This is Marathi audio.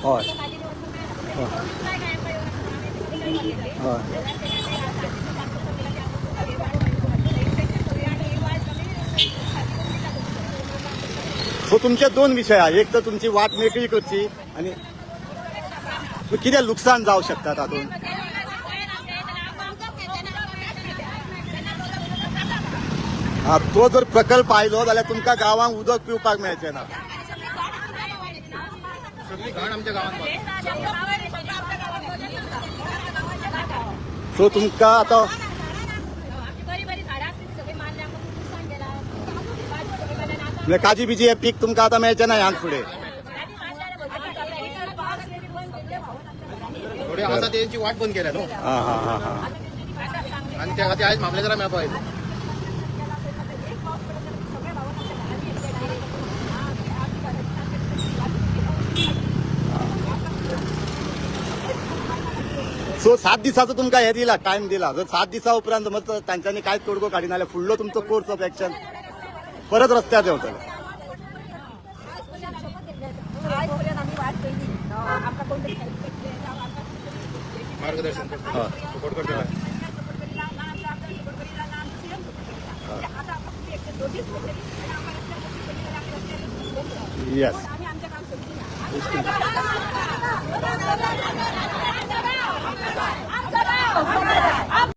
हय हय सो तुमचे दोन विषय आहे. एक तर तुमची वाट मेकळी करची आणि किती लुकसाण जावं शकता तातूंत. तो जर प्रकल्प आयलो जाल्यार तुमकां गांवांक उदक पिवपाक मेळचें ना. सगळी घाण आमच्या गावात. सो तुमकां आतां म्हणजे काजी बिजी हे पीक तुमकां आतां मेळचें ना ह्यान फुडें. थोडे आसा त्यांची वाट बंद केल्या न्हू. हां हां हां हां आणि त्या खातीर आयज मामलेदारा मेळपा आयलो. सो 7 दिसाचो तुमकां हे दिला टायम दिला. जर 7 दिसा उपरांत मग तांच्यांनी कांयच तोडगो काडिना जाल्यार फुडलो तुमचो कोर्स ऑफ एक्शन परत रस्त्यार देंवतलो. मार्गदर्शन सपोर्ट करता. येस आमचं